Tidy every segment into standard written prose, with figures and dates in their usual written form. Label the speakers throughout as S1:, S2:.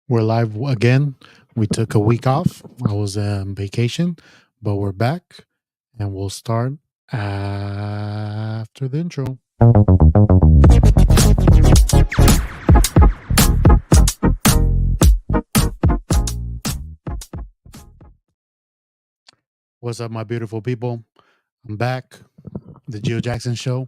S1: We're live again. We took a week off. I was on vacation, but we're back and we'll start after the intro. What's up, my beautiful people? I'm back. The Giojackson show.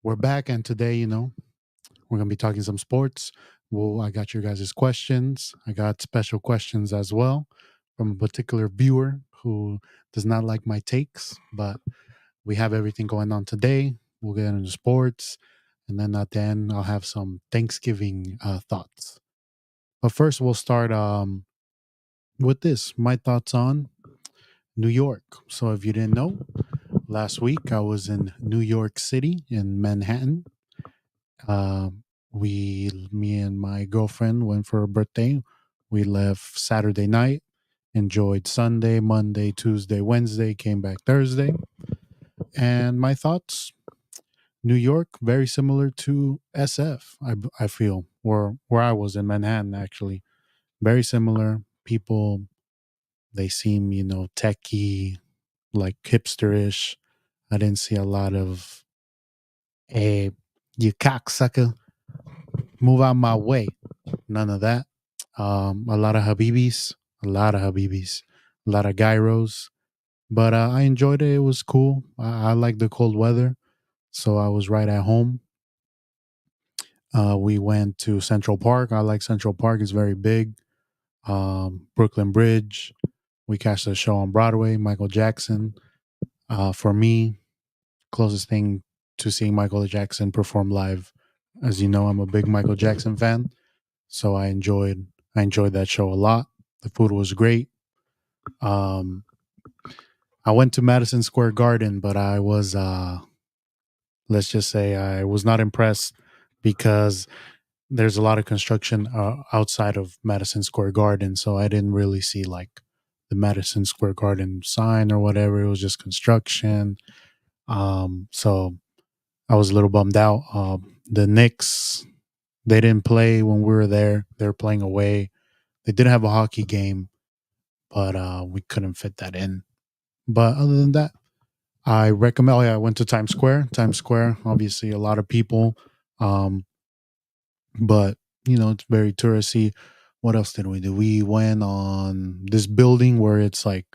S1: We're back, and today, we're gonna be talking some sports. Well, I got your guys' questions. I got special questions as well from a particular viewer who does not like my takes, but we have everything going on today. We'll get into sports, and then at the end, I'll have some Thanksgiving thoughts. But first, we'll start with this my thoughts on New York. So, if you didn't know, last week I was in New York City in Manhattan. Me and my girlfriend went for a birthday. We left Saturday night, enjoyed Sunday, Monday, Tuesday, Wednesday, came back Thursday. And my thoughts, New York, very similar to SF, I feel, or where I was in Manhattan, actually. Very similar. People, they seem, techie, like hipsterish. I didn't see a lot of, hey, you cocksucker, move out my way. None of that. A lot of Habibis, a lot of Habibis, a lot of gyros. But I enjoyed it. It was cool. I like the cold weather. So I was right at home. We went to Central Park. I like Central Park. It's very big. Brooklyn Bridge. We catched a show on Broadway, Michael Jackson. For me, closest thing to seeing Michael Jackson perform live. As you know, I'm a big Michael Jackson fan. So I enjoyed that show a lot. The food was great. Um, I went to Madison Square Garden, but I was let's just say I was not impressed because there's a lot of construction outside of Madison Square Garden, so I didn't really see like the Madison Square Garden sign or whatever. It was just construction. So I was a little bummed out. The Knicks, they didn't play when we were there. They were playing away. They did have a hockey game, but we couldn't fit that in. But other than that, I recommend. Oh yeah, I went to Times Square. Times Square, obviously, a lot of people. Um, but it's very touristy. What else did we do? We went on this building where it's like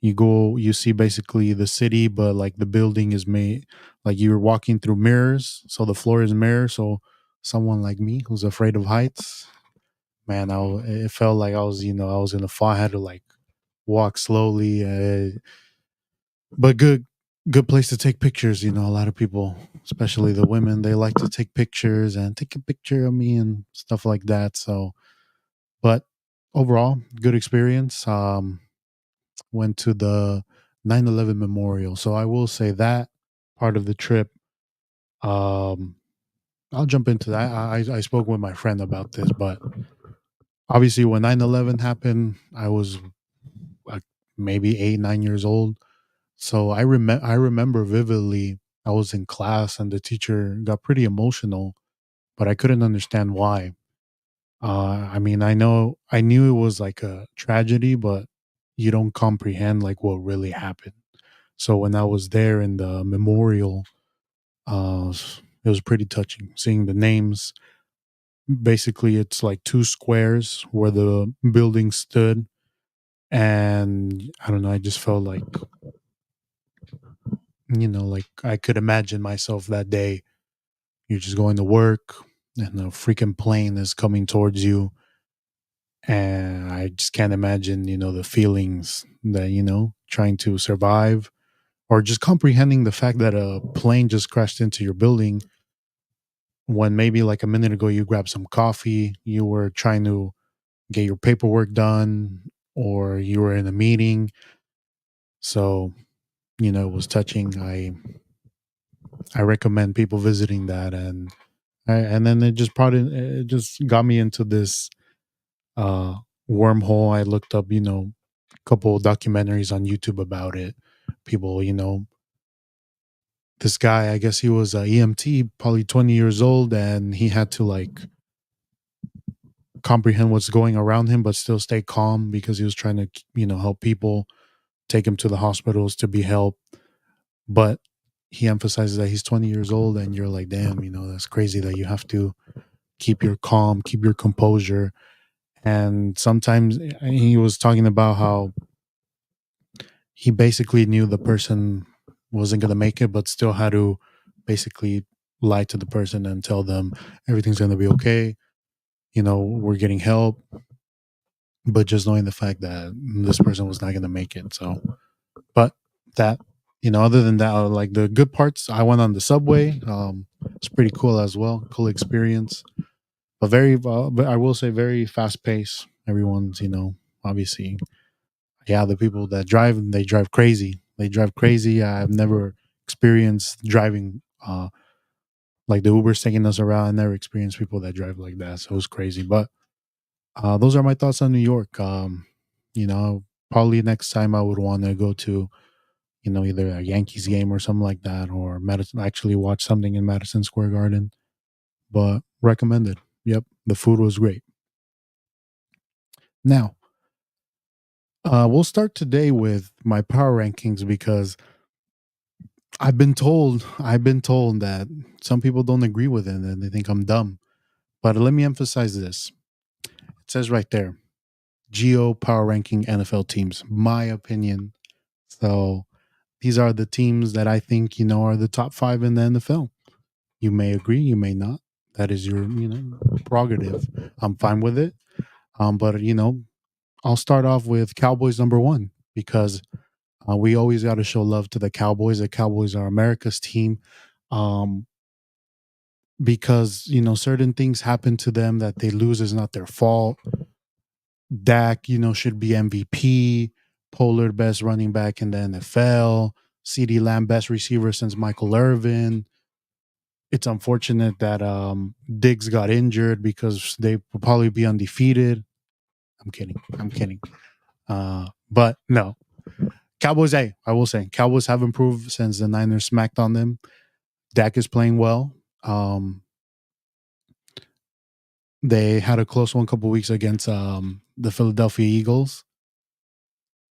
S1: you see basically the city, but like the building is made like you're walking through mirrors, so the floor is mirror. So someone like me who's afraid of heights, man, it felt like I was in a fall. I had to like walk slowly, but good place to take pictures. A lot of people, especially the women, they like to take pictures and take a picture of me and stuff like that. So, but overall, good experience. Went to the 9/11 memorial. So I will say that part of the trip. Um, I'll jump into that. I spoke with my friend about this, but obviously when 9/11 happened, I was like maybe 8, 9 years old. So I remember vividly. I was in class and the teacher got pretty emotional, but I couldn't understand why. I mean, I knew it was like a tragedy, but you don't comprehend like what really happened. So when I was there in the memorial, it was pretty touching seeing the names. Basically, it's like two squares where the building stood, and I don't know. I just felt like like I could imagine myself that day. You're just going to work, and a freaking plane is coming towards you, and I just can't imagine the feelings that trying to survive or just comprehending the fact that a plane just crashed into your building when maybe like a minute ago you grabbed some coffee, you were trying to get your paperwork done, or you were in a meeting. So it was touching. I recommend people visiting that, and then it just got me into this uh wormhole. I looked up a couple of documentaries on YouTube about it. People, this guy, I guess he was a EMT, probably 20 years old, and he had to like comprehend what's going around him, but still stay calm because he was trying to, help people, take him to the hospitals to be helped. But he emphasizes that he's 20 years old, and you're like, damn, that's crazy that you have to keep your calm, keep your composure. And sometimes he was talking about how he basically knew the person wasn't going to make it, but still had to basically lie to the person and tell them everything's going to be okay. We're getting help, but just knowing the fact that this person was not going to make it. So, but that, other than that, like the good parts, I went on the subway. It's pretty cool as well. Cool experience, but but I will say very fast pace. Everyone's, obviously, yeah, the people that drive, they drive crazy. They drive crazy. I've never experienced driving, like the Uber's taking us around. I never experienced people that drive like that. So it was crazy. But those are my thoughts on New York. You know, probably next time I would want to go to, either a Yankees game or something like that, or Madison, actually watch something in Madison Square Garden. But recommended. Yep, the food was great. Now, we'll start today with my power rankings because I've been told that some people don't agree with it and they think I'm dumb. But let me emphasize this. It says right there, Geo power ranking NFL teams. My opinion. So these are the teams that I think, are the top 5 in the NFL. You may agree, you may not. That is your, prerogative. I'm fine with it. But I'll start off with Cowboys number 1 because we always got to show love to the Cowboys. The Cowboys are America's team. Um, because certain things happen to them that they lose is not their fault. Dak, should be MVP. Pollard, best running back in the NFL. CD Lamb, best receiver since Michael Irvin. It's unfortunate that Diggs got injured because they will probably be undefeated. I'm kidding. I'm kidding. But no, Cowboys. Hey, I will say Cowboys have improved since the Niners smacked on them. Dak is playing well. They had a close one a couple weeks against the Philadelphia Eagles.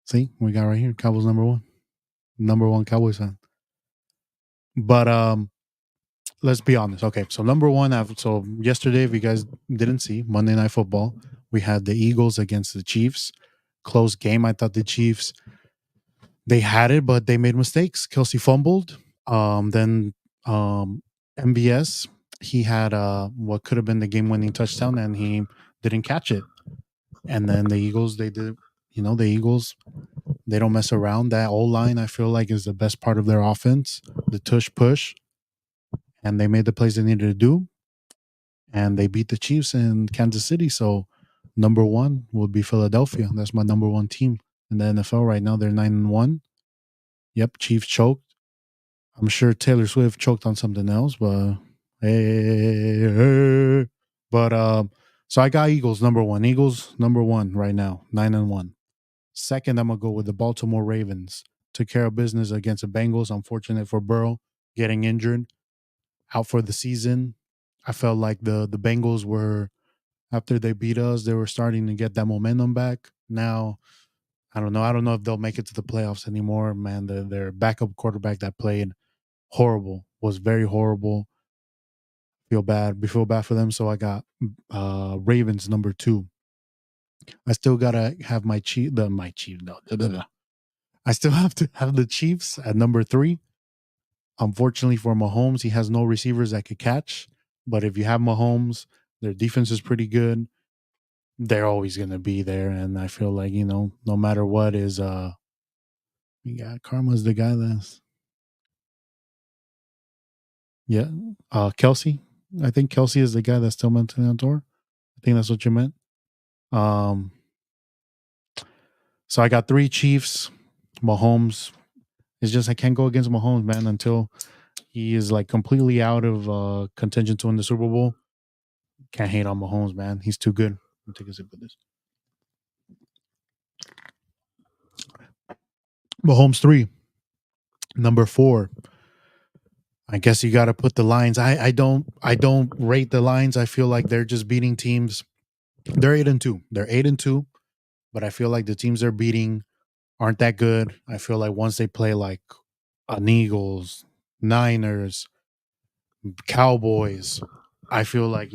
S1: See, we got right here Cowboys number one Cowboys fan. But let's be honest. Okay, so number one, so yesterday, if you guys didn't see Monday Night Football, we had the Eagles against the Chiefs. Close game. I thought the Chiefs, they had it, but they made mistakes. Kelsey fumbled. Then MBS, he had what could have been the game-winning touchdown, and he didn't catch it. And then the Eagles, they did. The Eagles, they don't mess around. That O line, I feel like, is the best part of their offense. The tush push, and they made the plays they needed to do, and they beat the Chiefs in Kansas City. So number one would be Philadelphia. That's my number one team in the NFL right now. They're 9-1. Yep, Chiefs choked. I'm sure Taylor Swift choked on something else, but hey. But so I got Eagles number one. Eagles number one right now, 9-1. Second, I'm gonna go with the Baltimore Ravens. Took care of business against the Bengals. Unfortunate for Burrow getting injured, out for the season. I felt like the Bengals were, after they beat us, they were starting to get that momentum back. Now, I don't know. I don't know if they'll make it to the playoffs anymore. Man, their backup quarterback that played horrible, was very horrible. Feel bad. We feel bad for them. So I got Ravens number 2. I still gotta have my chief. No, I still have to have the Chiefs at number 3. Unfortunately for Mahomes, he has no receivers that could catch. But if you have Mahomes, their defense is pretty good. They're always gonna be there, and I feel like no matter what is we got Karma's the guy that's yeah Kelsey. I think Kelsey is the guy that's still maintaining on tour. I think that's what you meant. Um, so I got 3 Chiefs, Mahomes. It's just I can't go against Mahomes, man, until he is like completely out of contention to win the Super Bowl. Can't hate on Mahomes, man. He's too good. Let me take a sip of this. Mahomes 3, number 4. I guess you got to put the Lions. I don't rate the Lions. I feel like they're just beating teams They're 8-2. They're 8-2, but I feel like the teams they're beating aren't that good. I feel like once they play like an Eagles, Niners, Cowboys, I feel like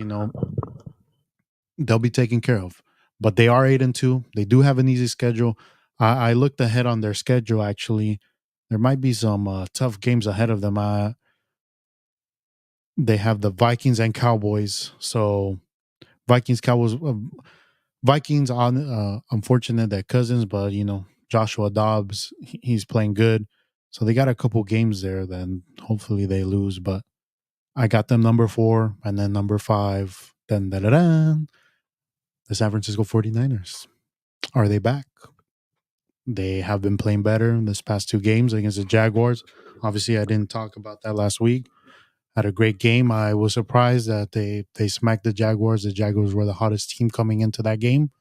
S1: they'll be taken care of. But they are 8-2. They do have an easy schedule. I looked ahead on their schedule. Actually, there might be some tough games ahead of them. They have the Vikings and Cowboys. So Vikings, Cowboys, Vikings. On unfortunate that Cousins, but Joshua Dobbs, he's playing good. So they got a couple games there. Then hopefully they lose. But I got them number 4 and then number 5. Then the San Francisco 49ers. Are they back? They have been playing better in this past 2 games against the Jaguars. Obviously, I didn't talk about that last week. Had a great game. I was surprised that they smacked the Jaguars. The Jaguars were the hottest team coming into that game.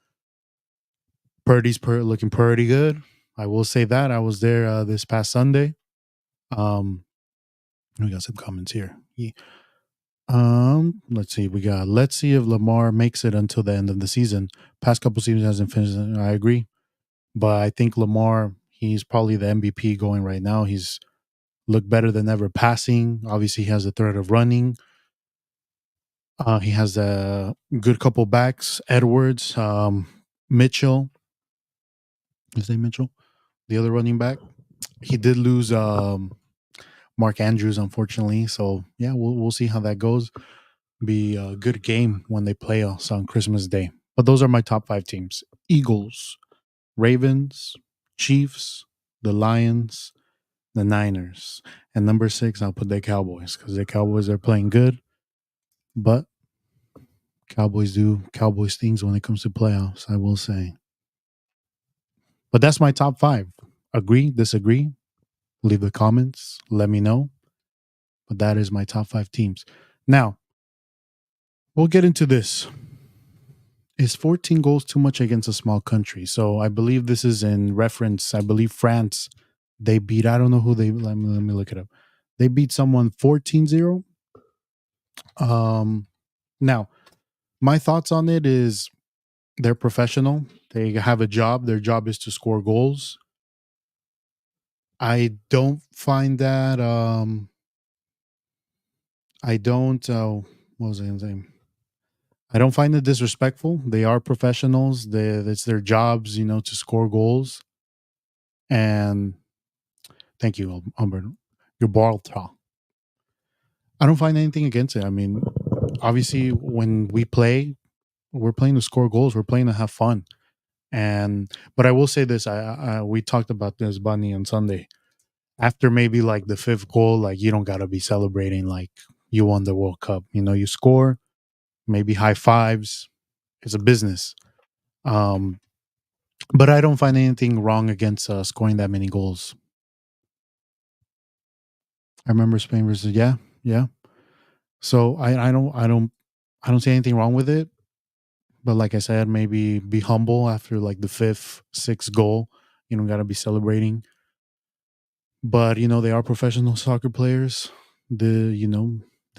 S1: Looking pretty good. I will say that. I was there this past Sunday. Um, we got some comments here. Yeah. Let's see. Let's see if Lamar makes it until the end of the season. Past couple seasons hasn't finished. I agree. But I think Lamar, he's probably the MVP going right now. He's looked better than ever passing. Obviously, he has the threat of running. He has a good couple backs. Edwards, Mitchell. Is it Mitchell? The other running back. He did lose Mark Andrews, unfortunately. So yeah, we'll see how that goes. Be a good game when they play us on Christmas Day. But those are my top 5 teams: Eagles, Ravens, Chiefs, the Lions, the Niners, and number 6, I'll put the Cowboys because the Cowboys are playing good, but Cowboys do Cowboys things when it comes to playoffs, I will say. But that's my top 5. Agree, disagree? Leave the comments, let me know. But that is my top 5 teams. Now, we'll get into this. Is 14 goals too much against a small country? So I believe this is in reference. I believe France, they beat, I don't know who let me look it up. They beat someone 14-0. Now, my thoughts on it is they're professional. They have a job. Their job is to score goals. I don't find that. I don't. What was I going to say? I don't find it disrespectful. They are professionals. It's their jobs, to score goals. And thank you, Albert. Gibraltar. I don't find anything against it. I mean, obviously, when we play, we're playing to score goals. We're playing to have fun. But I will say this: we talked about this, Bunny, on Sunday. After maybe like the 5th goal, like you don't gotta be celebrating like you won the World Cup. You score, maybe high fives. It's a business. Um, but I don't find anything wrong against scoring that many goals. I remember Spain versus yeah. So I don't see anything wrong with it. But like I said, maybe be humble after like the 5th, 6th goal. You don't gotta be celebrating. But they are professional soccer players. They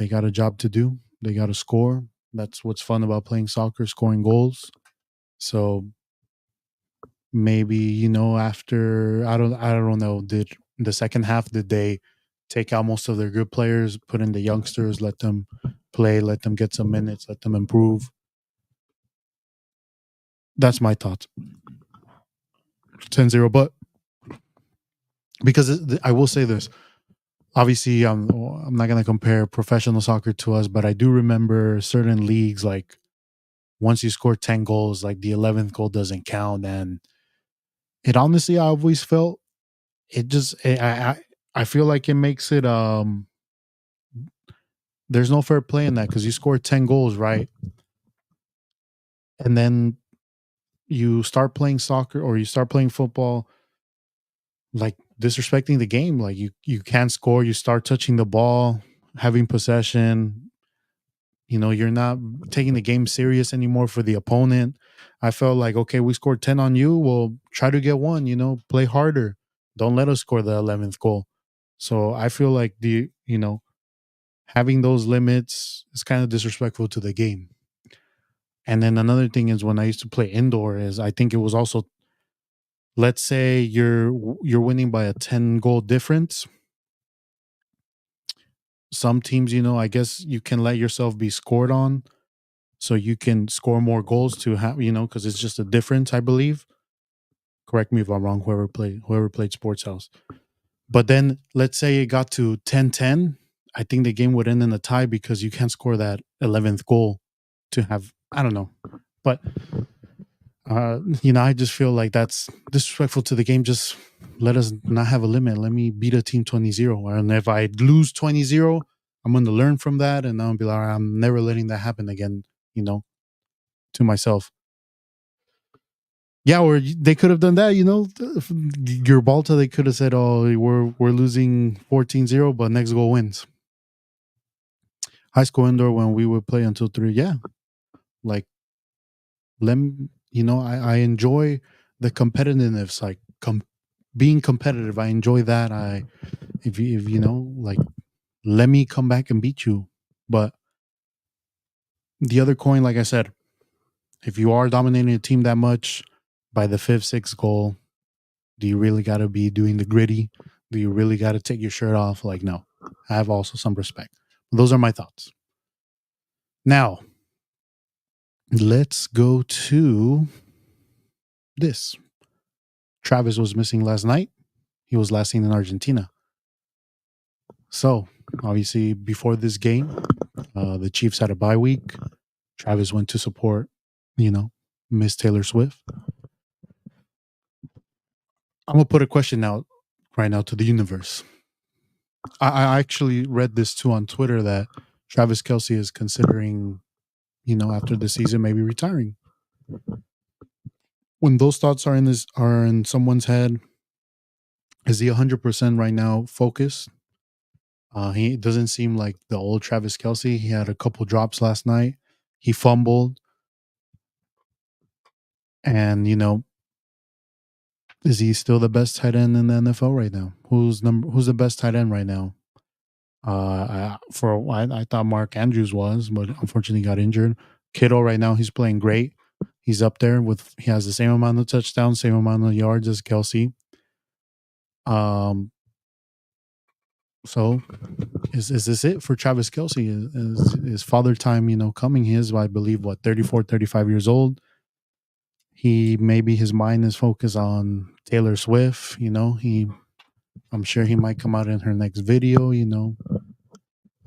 S1: got a job to do. They got to score. That's what's fun about playing soccer, scoring goals. So maybe after I don't know, did the second half, did they take out most of their good players, put in the youngsters, let them play, let them get some minutes, let them improve? That's my thoughts. 10-0. But because I will say this, obviously I'm not going to compare professional soccer to us, but I do remember certain leagues, like once you score 10 goals, like the 11th goal doesn't count. And it honestly, I always felt it just I feel like it makes it there's no fair play in that, because you score 10 goals, right? And then you start playing soccer or you start playing football, like disrespecting the game. Like you can't score, you start touching the ball, having possession. You're not taking the game serious anymore for the opponent. I felt like, okay, we scored 10 on you, well, try to get one, play harder. Don't let us score the 11th goal. So I feel like having those limits is kind of disrespectful to the game. And then another thing is when I used to play indoor is I think it was also, let's say you're winning by a 10 goal difference. Some teams, I guess you can let yourself be scored on so you can score more goals to have, because it's just a difference, I believe. Correct me if I'm wrong, whoever played Sports House. But then let's say it got to 10-10. I think the game would end in a tie because you can't score that 11th goal to have, I don't know. But I just feel like that's disrespectful to the game. Just let us not have a limit. Let me beat a team 20-0. And if I lose 20-0, I'm going to learn from that and I'll be like, I'm never letting that happen again, you know, to myself. Yeah, or they could have done that, your Balta, they could have said, "Oh, we're losing 14-0, but next goal wins." High school indoor when we would play until 3. Yeah, like let me, I enjoy the competitiveness, like being competitive. I enjoy that. If like, let me come back and beat you. But the other coin, like I said, if you are dominating a team that much by the fifth, sixth goal, do you really got to be doing the gritty? Do you really got to take your shirt off? Like, no, I have also some respect. Those are my thoughts. Now, let's go to this. Travis was missing last night. He was last seen in Argentina. So, obviously, before this game, the Chiefs had a bye week. Travis went to support, Miss Taylor Swift. I'm going to put a question out right now to the universe. I actually read this too on Twitter that Travis Kelsey is considering, after the season, maybe retiring. When those thoughts are in someone's head, is he 100% right now focused? He doesn't seem like the old Travis Kelsey. He had a couple drops last night. He fumbled, and is he still the best tight end in the NFL right now? Who's the best tight end right now? I thought Mark Andrews was, but unfortunately got injured. Kittle right now, he's playing great. He's up there he has the same amount of touchdowns, same amount of yards as Kelsey. So is this it for Travis Kelsey? Is father time, coming? He is, I believe, 34, 35 years old. Maybe his mind is focused on Taylor Swift. I'm sure he might come out in her next video.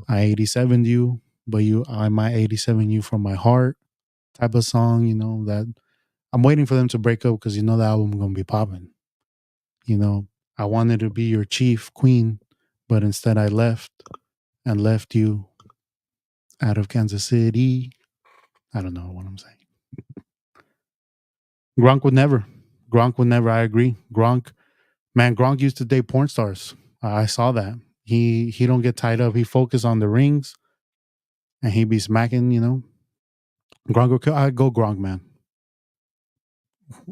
S1: I 87 you, but I might 87 you from my heart type of song. That I'm waiting for them to break up because the album gonna be popping. I wanted to be your chief queen, but instead I left and left you out of Kansas City. I don't know what I'm saying. Gronk would never. Gronk would never. I agree. Gronk used to date porn stars. I saw that. He don't get tied up. He focus on the rings, and he be smacking. Gronk. I go Gronk, man.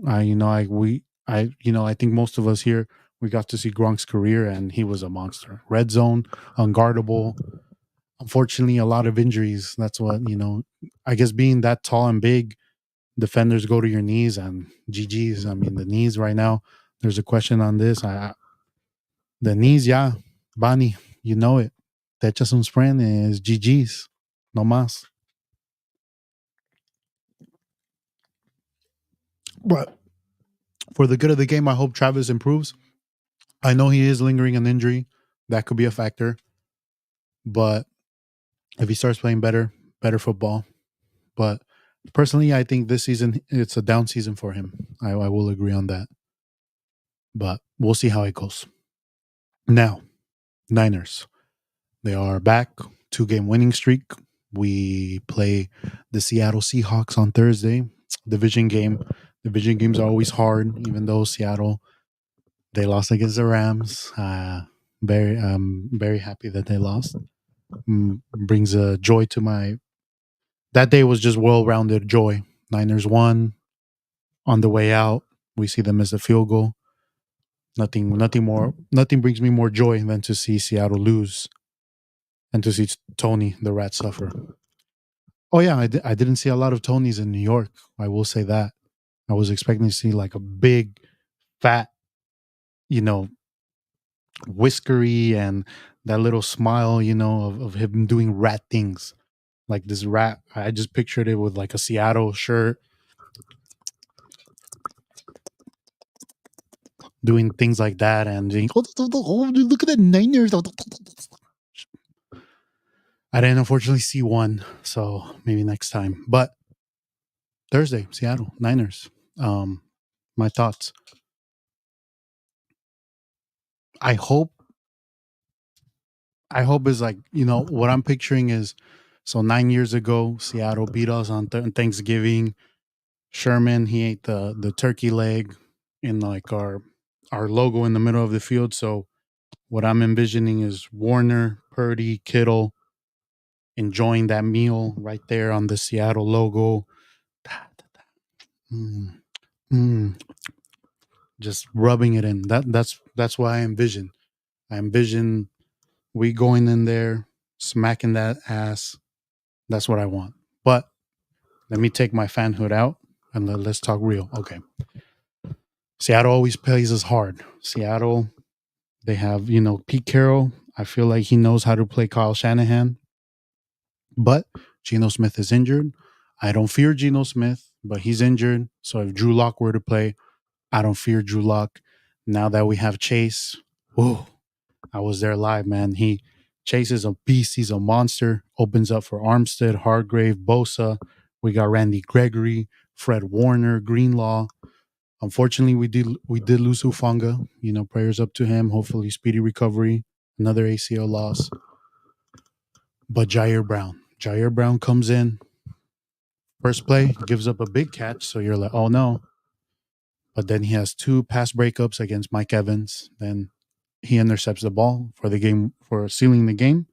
S1: I think most of us here we got to see Gronk's career, and he was a monster. Red zone, unguardable. Unfortunately, a lot of injuries. That's what I guess being that tall and big, defenders go to your knees and GGs. I mean, the knees right now. There's a question on this. The knees, yeah, Bonnie, you know it. Te echas un sprint is GGs, no más. But for the good of the game, I hope Travis improves. I know he is lingering an injury. That could be a factor. But if he starts playing better football. But personally, I think this season, it's a down season for him. I will agree on that. But we'll see how it goes. Now, Niners. They are back. 2-game winning streak. We play the Seattle Seahawks on Thursday. Division game. Division games are always hard, even though Seattle, they lost against the Rams. Very happy that they lost. Brings a joy to my. That day was just well-rounded joy. Niners won. On the way out, we see them as a field goal. Nothing brings me more joy than to see Seattle lose and to see Tony the Rat suffer. Oh yeah, I didn't see a lot of Tonys in New York. I will say that. I was expecting to see like a big, fat, you know, whiskery and that little smile, of him doing rat things. Like this rat, I just pictured it with like a Seattle shirt, doing things like that, and being, oh, look at the Niners. I didn't unfortunately see one, so maybe next time. But Thursday, Seattle Niners. Um, my thoughts. I hope. I hope is like what I'm picturing is so 9 years ago Seattle beat us on Thanksgiving. Sherman he ate the turkey leg in like our logo in the middle of the field. So what I'm envisioning is Warner, Purdy, Kittle enjoying that meal right there on the Seattle logo. Mm, mm, just rubbing it in. That's what I envision. I envision we going in there, smacking that ass. That's what I want. But let me take my fanhood out and let's talk real. Okay. Seattle always plays us hard. Seattle, they have, Pete Carroll. I feel like he knows how to play Kyle Shanahan, but Geno Smith is injured. I don't fear Geno Smith, but he's injured. So if Drew Lock were to play, I don't fear Drew Lock. Now that we have Chase, whoa, I was there live, man. Chase is a beast. He's a monster. Opens up for Armstead, Hargrave, Bosa. We got Randy Gregory, Fred Warner, Greenlaw. Unfortunately, we did lose Hufanga. Prayers up to him. Hopefully, speedy recovery. Another ACL loss. But Jair Brown comes in first play, gives up a big catch. So you're like, oh no. But then he has two pass breakups against Mike Evans. Then he intercepts the ball for the game for sealing the game.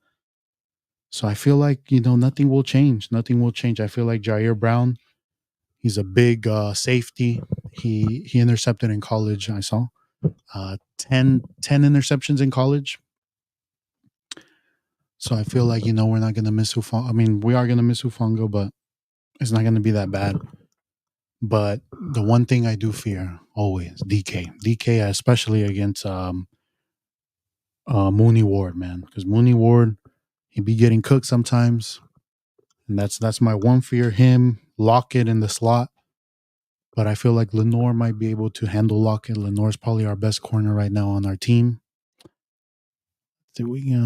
S1: So I feel like nothing will change. Nothing will change. I feel like Jair Brown. He's a big safety. He intercepted in college. I saw 10 interceptions in college. So I feel like we're not gonna miss Hufanga. I mean, we are gonna miss Hufanga, but it's not gonna be that bad. But the one thing I do fear always DK, especially against Mooney Ward, man, because Mooney Ward he be getting cooked sometimes, and that's my one fear. Him Lockett in the slot, but I feel like Lenore might be able to handle Lockett. Lenore's probably our best corner right now on our team. Do we?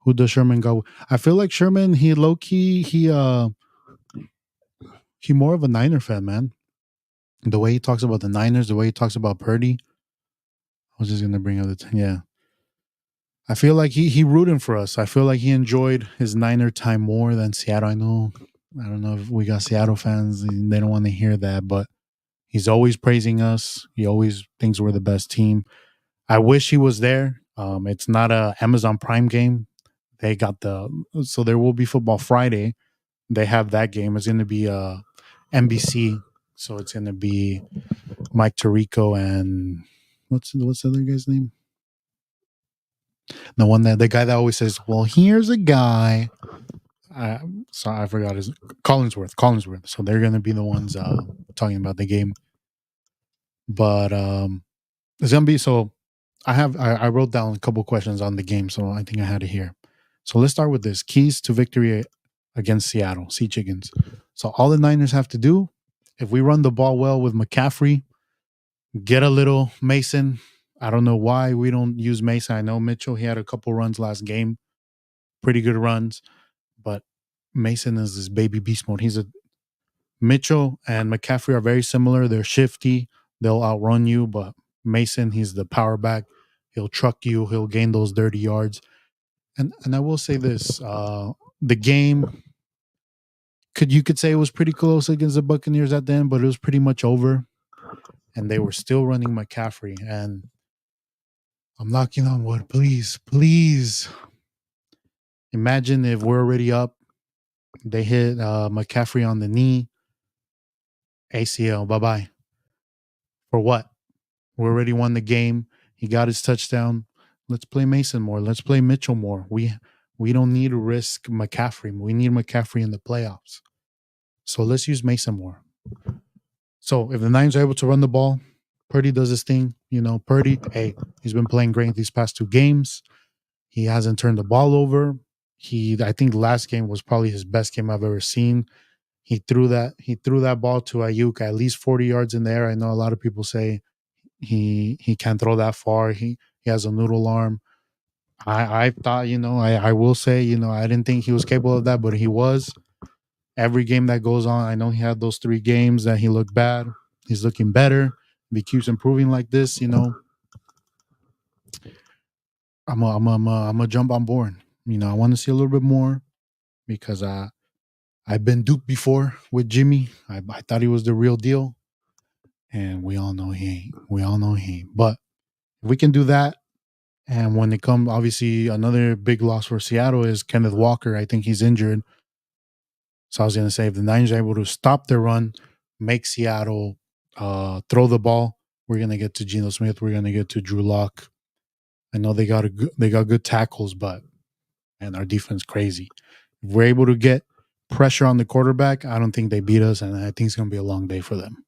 S1: Who does Sherman go? I feel like Sherman. He low key. He more of a Niner fan, man. The way he talks about the Niners, the way he talks about Purdy. I was just gonna bring up yeah. I feel like he rooting for us. I feel like he enjoyed his Niner time more than Seattle. I don't know if we got Seattle fans. They don't want to hear that, but he's always praising us. He always thinks we're the best team. I wish he was there. It's not a Amazon Prime game. They got so there will be football Friday. They have that game. It's going to be NBC. So it's going to be Mike Tirico and what's the other guy's name? The guy that always says, "Well, here's a guy." So I forgot his Collinsworth. Collinsworth. So they're going to be the ones talking about the game. But it's going to be so. I wrote down a couple questions on the game, so I think I had it here. So let's start with this: keys to victory against Seattle Sea Chickens. So all the Niners have to do, if we run the ball well with McCaffrey, get a little Mason. I don't know why we don't use Mason. I know Mitchell, he had a couple runs last game, pretty good runs, but Mason is this baby beast mode. Mitchell and McCaffrey are very similar. They're shifty. They'll outrun you, but Mason, he's the power back. He'll truck you. He'll gain those 30 yards. And I will say this: the game you could say it was pretty close against the Buccaneers at the end, but it was pretty much over, and they were still running McCaffrey. And I'm knocking on wood. Please, please, imagine if we're already up. They hit McCaffrey on the knee, ACL. Bye bye. For what? We already won the game. He got his touchdown. Let's play Mason more. Let's play Mitchell more. We don't need to risk McCaffrey. We need McCaffrey in the playoffs. So let's use Mason more. So if the Niners are able to run the ball, Purdy does his thing. Purdy, hey, he's been playing great these past 2 games. He hasn't turned the ball over. I think the last game was probably his best game I've ever seen. He threw that ball to Ayuk at least 40 yards in the air. I know a lot of people say he can't throw that far. He has a noodle arm. I thought, I will say, I didn't think he was capable of that, but he was. Every game that goes on, I know he had those 3 games that he looked bad. He's looking better. If he keeps improving like this, I'm a jump on board. I want to see a little bit more because I've been duped before with Jimmy. I thought he was the real deal, and we all know he ain't. We all know he ain't. But if we can do that, and when it comes, obviously, another big loss for Seattle is Kenneth Walker. I think he's injured. So I was going to say, if the Niners are able to stop their run, make Seattle throw the ball, we're going to get to Geno Smith. We're going to get to Drew Lock. I know they got good tackles, but and our defense crazy. If we're able to get pressure on the quarterback, I don't think they beat us, and I think it's going to be a long day for them.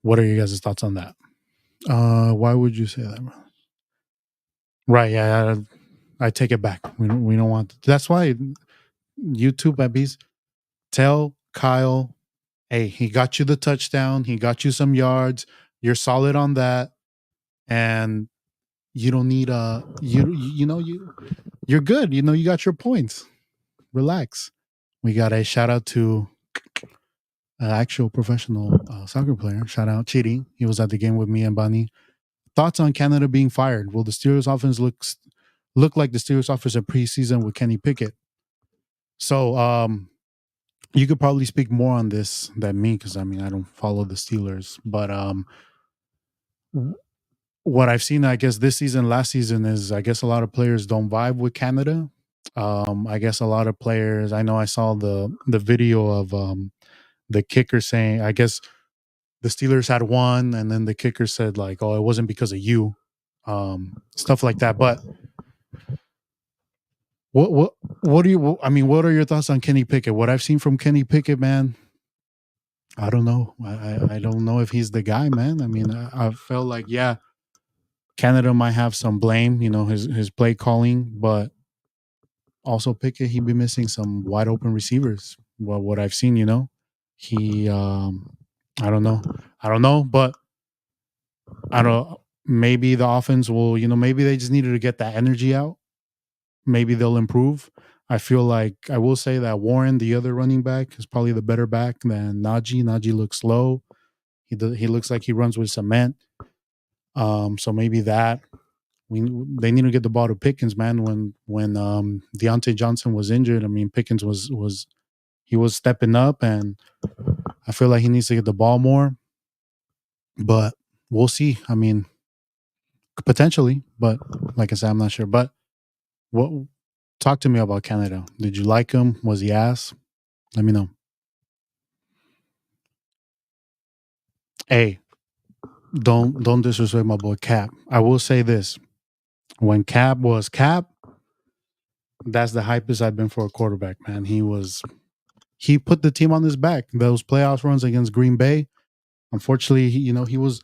S1: What are you guys' thoughts on that? Why would you say that, bro? Right? Yeah, I take it back. We don't want. That's why YouTube babies tell Kyle, hey, he got you the touchdown. He got you some yards. You're solid on that, and you don't need you're good. You got your points. Relax. We got a shout out to an actual professional soccer player. Shout out Chidi. He was at the game with me and Bani. Thoughts on Canada being fired? Will the Steelers offense look like the Steelers offense in preseason with Kenny Pickett? So you could probably speak more on this than me because I don't follow the Steelers, but what I've seen, I guess this season, last season, is I guess a lot of players don't vibe with Canada. I guess a lot of players. I know I saw the video of the kicker saying, I guess the Steelers had won, and then the kicker said like, "Oh, it wasn't because of you," stuff like that. But what do you? I mean, what are your thoughts on Kenny Pickett? What I've seen from Kenny Pickett, man, I don't know. I don't know if he's the guy, man. I felt like Canada might have some blame, his play calling, but also Pickett, he'd be missing some wide open receivers. Well, what I've seen, he I don't know, but I don't. Maybe the offense will, maybe they just needed to get that energy out. Maybe they'll improve. I feel like I will say that Warren, the other running back, is probably the better back than Najee. Najee looks slow. He looks like he runs with cement. So maybe that they need to get the ball to Pickens, man. When Deontay Johnson was injured, Pickens was he was stepping up, and I feel like he needs to get the ball more. But we'll see. Potentially, but like I said, I'm not sure. But what? Talk to me about Canada. Did you like him? Was he ass? Let me know. Hey, don't disrespect my boy Cap. I will say this: when Cap was Cap, that's the hypest I've been for a quarterback. Man, he put the team on his back. Those playoff runs against Green Bay. Unfortunately, he was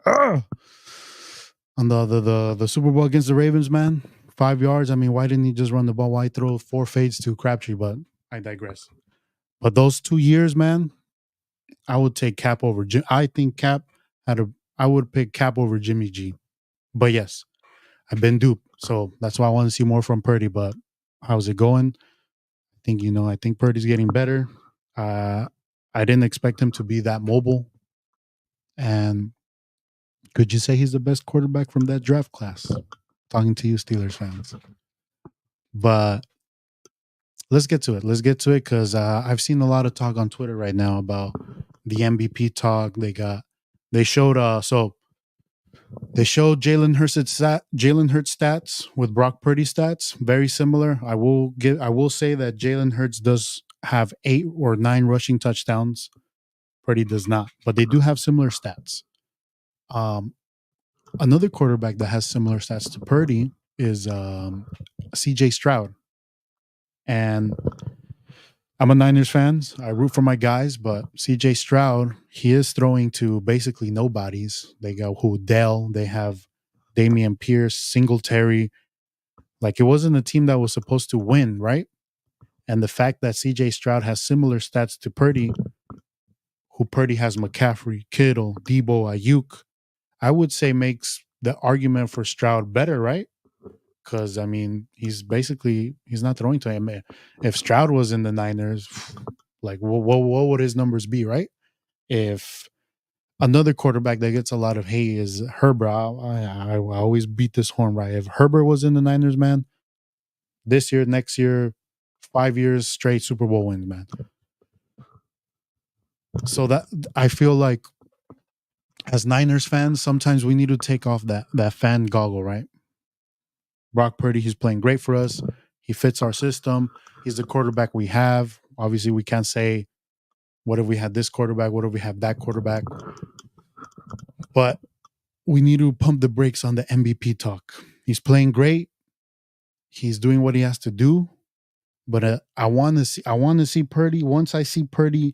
S1: on the Super Bowl against the Ravens. Man, 5 yards. Why didn't he just run the ball? Why throw 4 fades to Crabtree? But I digress. But those 2 years, man, I would take Cap over. I think Cap had a. I would pick Cap over Jimmy G. But yes, I've been duped, so that's why I want to see more from Purdy. But how's it going? I think Purdy's getting better. I didn't expect him to be that mobile. And could you say he's the best quarterback from that draft class? Talking to you, Steelers fans. But let's get to it. Let's get to it because I've seen a lot of talk on Twitter right now about the MVP talk. They showed Jalen Hurts stats with Brock Purdy stats, very similar. I will say that Jalen Hurts does have 8 or 9 rushing touchdowns. Purdy does not, but they do have similar stats. Um, Another quarterback that has similar stats to Purdy is CJ Stroud. And I'm a Niners fan. I root for my guys, but CJ Stroud, he is throwing to basically nobodies. They got Dell, they have Damian Pierce, Singletary. Like, it wasn't a team that was supposed to win, right? And the fact that CJ Stroud has similar stats to Purdy, who Purdy has McCaffrey, Kittle, Debo, Ayuk, I would say makes the argument for Stroud better, right? Because I mean, he's not throwing to him. If Stroud was in the Niners, like what would his numbers be, right? If another quarterback that gets a lot of hate is Herbert, I always beat this horn, right? If Herbert was in the Niners, man, this year, next year, 5 years straight Super Bowl wins, man. So that I feel like as Niners fans, sometimes we need to take off that fan goggle, right? Brock Purdy, he's playing great for us. He fits our system. He's the quarterback we have. Obviously, we can't say, what if we had this quarterback? What if we have that quarterback? But we need to pump the brakes on the MVP talk. He's playing great. He's doing what he has to do. But I want to see Purdy. Once I see Purdy,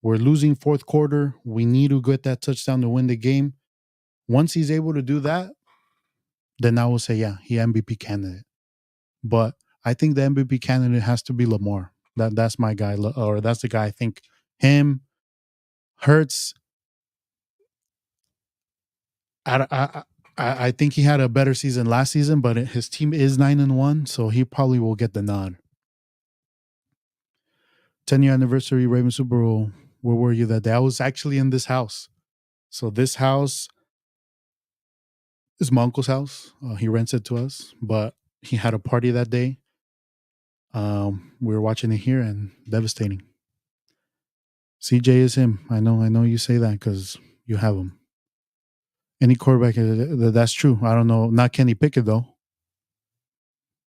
S1: we're losing fourth quarter. We need to get that touchdown to win the game. Once he's able to do that, then I will say, yeah, he MVP candidate. But I think the MVP candidate has to be Lamar. That's my guy, or that's the guy. I think him, Hurts. I think he had a better season last season, but his team is 9-1, so he probably will get the nod. 10-year anniversary Raven Super Bowl. Where were you that day? I was actually in this house. So this house is my uncle's house. He rents it to us, but he had a party that day. We were watching it here, and devastating. CJ is him. I know you say that because you have him. Any quarterback, that's true. I don't know. Not Kenny Pickett though.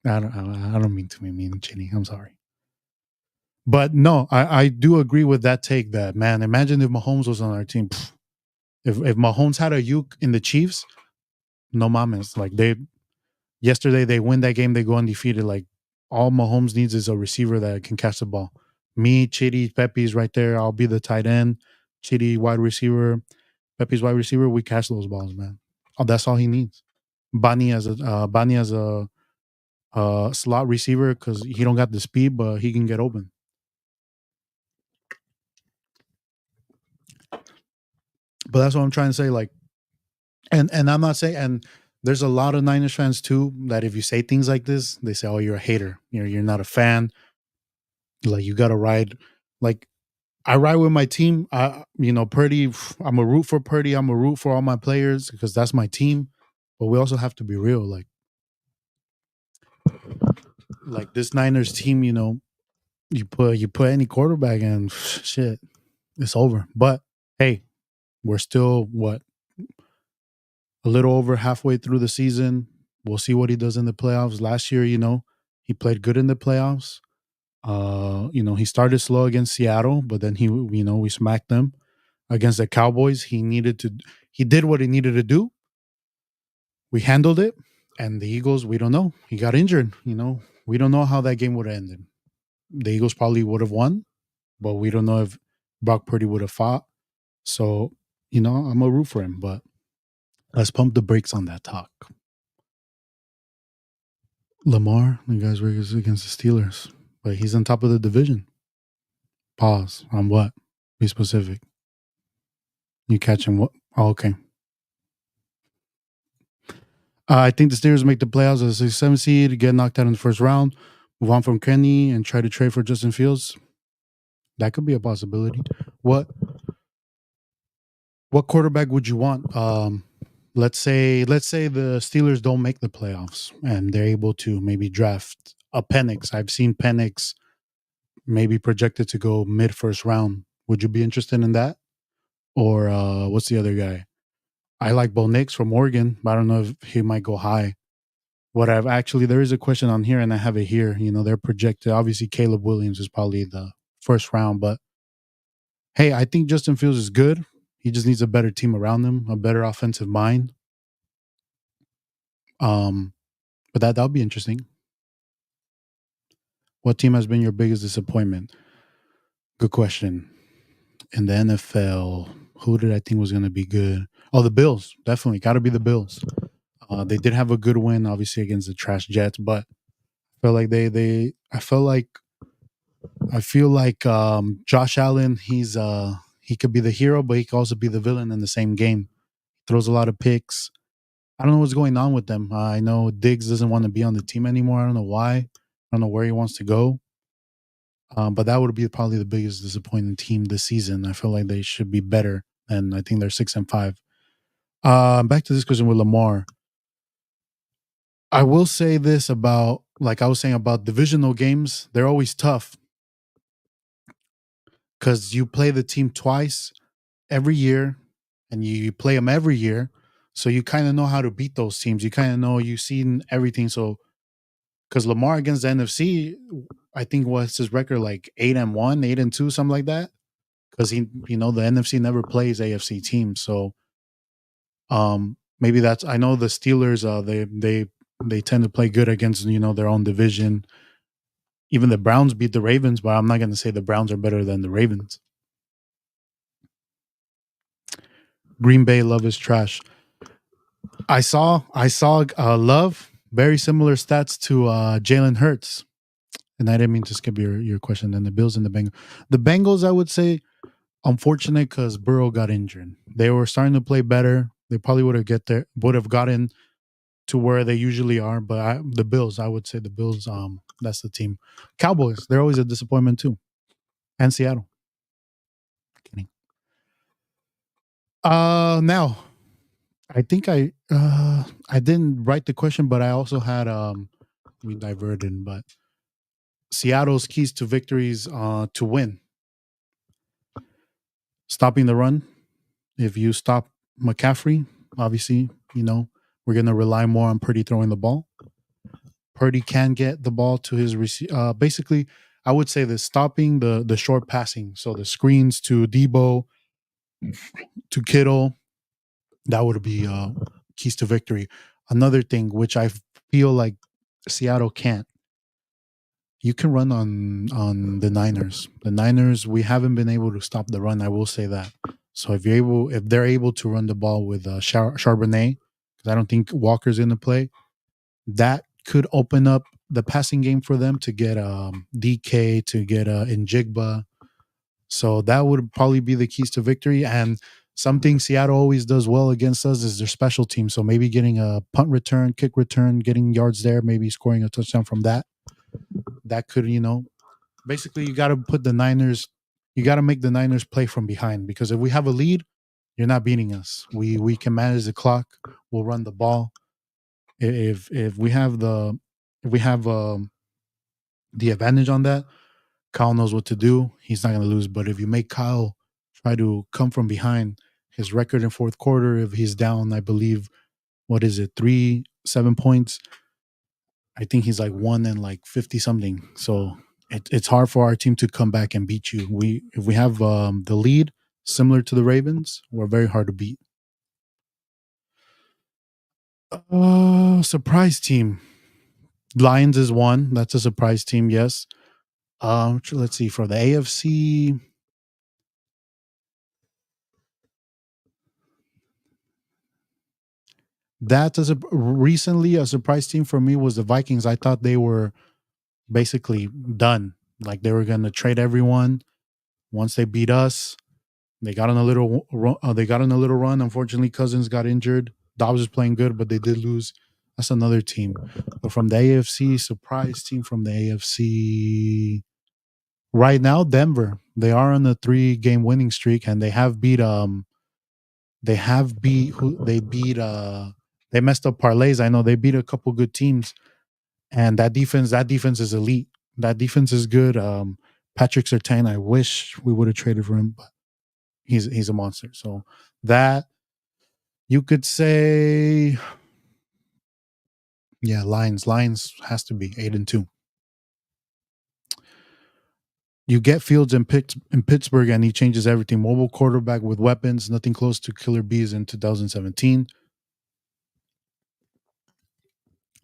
S1: I don't mean to be mean, Chinny. I'm sorry. But no, I do agree with that take that, man, imagine if Mahomes was on our team. Pfft. If Mahomes had a uke in the Chiefs, no mames. Like yesterday they win that game, they go undefeated. Like all Mahomes needs is a receiver that can catch the ball. Me, Chitty, Pepe's right there. I'll be the tight end. Chitty wide receiver, Pepe's wide receiver. We catch those balls, man. Oh, that's all he needs. Bani as a slot receiver because he don't got the speed, but he can get open. But that's what I'm trying to say. Like, and I'm not saying, and there's a lot of Niners fans too that if you say things like this, they say, "Oh, you're a hater. You're not a fan. Like you got to ride." Like I ride with my team. Purdy. I'm a root for Purdy. I'm a root for all my players because that's my team. But we also have to be real. Like this Niners team. You put any quarterback in, shit, it's over. But hey, we're still what, a little over halfway through the season. We'll see what he does in the playoffs. Last year, he played good in the playoffs. He started slow against Seattle, but then we smacked them against the Cowboys. He did what he needed to do. We handled it, and the Eagles, we don't know. He got injured. We don't know how that game would have ended. The Eagles probably would have won, but we don't know if Brock Purdy would have fought. So, I'm a root for him, but let's pump the brakes on that talk. Lamar, the guys were against the Steelers, but he's on top of the division. Pause. On what? Be specific. You catch him? What? Oh, okay. I think the Steelers make the playoffs as a 7 seed, get knocked out in the first round, move on from Kenny, and try to trade for Justin Fields. That could be a possibility. What quarterback would you want? Let's say the Steelers don't make the playoffs and they're able to maybe draft a Penix. I've seen Penix maybe projected to go mid first round. Would you be interested in that? Or what's the other guy? I like Bo Nix from Oregon, but I don't know if he might go high. There is a question on here and I have it here. They're projected. Obviously, Caleb Williams is probably the first round, but hey, I think Justin Fields is good. He just needs a better team around him, a better offensive mind. Um, but that'll be interesting. What team has been your biggest disappointment? Good question. In the NFL, who did I think was going to be good? Oh, the Bills. Definitely got to be the Bills. They did have a good win, obviously against the trash Jets, but I felt like I feel like Josh Allen. He could be the hero, but he could also be the villain in the same game. Throws a lot of picks. I don't know what's going on with them. I know Diggs doesn't want to be on the team anymore. I don't know why. I don't know where he wants to go. But that would be probably the biggest disappointing team this season. I feel like they should be better, and I think they're 6-5. Back to this question with Lamar. I will say this about, like I was saying about divisional games, they're always tough because you play the team twice every year, and you play them every year, so you kind of know how to beat those teams. You kind of know you've seen everything. So because Lamar against the NFC, I think what's his record, like 8-1, 8-2, something like that. Because the NFC never plays AFC teams, so maybe that's. I know the Steelers. They tend to play good against their own division. Even the Browns beat the Ravens, but I'm not going to say the Browns are better than the Ravens. Green Bay love is trash. I saw Love very similar stats to Jalen Hurts, and I didn't mean to skip your question. Then the Bills and the Bengals. The Bengals, I would say, unfortunate because Burrow got injured. They were starting to play better. They probably would have gotten to where they usually are. But the Bills, I would say the Bills. That's the team. Cowboys, they're always a disappointment too, and Seattle. Kidding. Now I think I didn't write the question, but I also had we diverted, but Seattle's keys to victories to win. Stopping the run. If you stop McCaffrey, obviously, we're gonna rely more on Purdy throwing the ball. Purdy can get the ball to his basically, I would say this: stopping the short passing, so the screens to Debo, to Kittle, that would be keys to victory. Another thing which I feel like Seattle can't, you can run on the Niners. The Niners, we haven't been able to stop the run. I will say that. So if they're able to run the ball with Charbonnet, because I don't think Walker's in the play, that could open up the passing game for them to get DK, to get Njigba. So that would probably be the keys to victory. And something Seattle always does well against us is their special team. So maybe getting a punt return, kick return, getting yards there, maybe scoring a touchdown from that. That could, basically you got to put the Niners, you got to make the Niners play from behind, because if we have a lead, you're not beating us. We can manage the clock. We'll run the ball. If we have the advantage on that, Kyle knows what to do. He's not going to lose. But if you make Kyle try to come from behind, his record in fourth quarter, if he's down, I believe, what is it, 7 points? I think he's like 1 and 50 something. So it's hard for our team to come back and beat you. If we have the lead, similar to the Ravens, we're very hard to beat. Surprise team. Lions is one. That's a surprise team. Yes. Let's see, for the AFC. Recently a surprise team for me was the Vikings. I thought they were basically done. Like they were going to trade everyone once they beat us. They got on a little. They got on a little run. Unfortunately, Cousins got injured. Dobbs is playing good, but they did lose. That's another team. But from the AFC, surprise team from the AFC right now, Denver. They are on a 3-game winning streak, and they have beat. They have beat. Who they beat? They messed up parlays. I know they beat a couple good teams, and that defense. That defense is elite. That defense is good. Patrick Surtain. I wish we would have traded for him, but he's a monster. So that you could say, yeah, Lions has to be 8-2. You get Fields in Pittsburgh, and he changes everything. Mobile quarterback with weapons, nothing close to Killer Bees in 2017.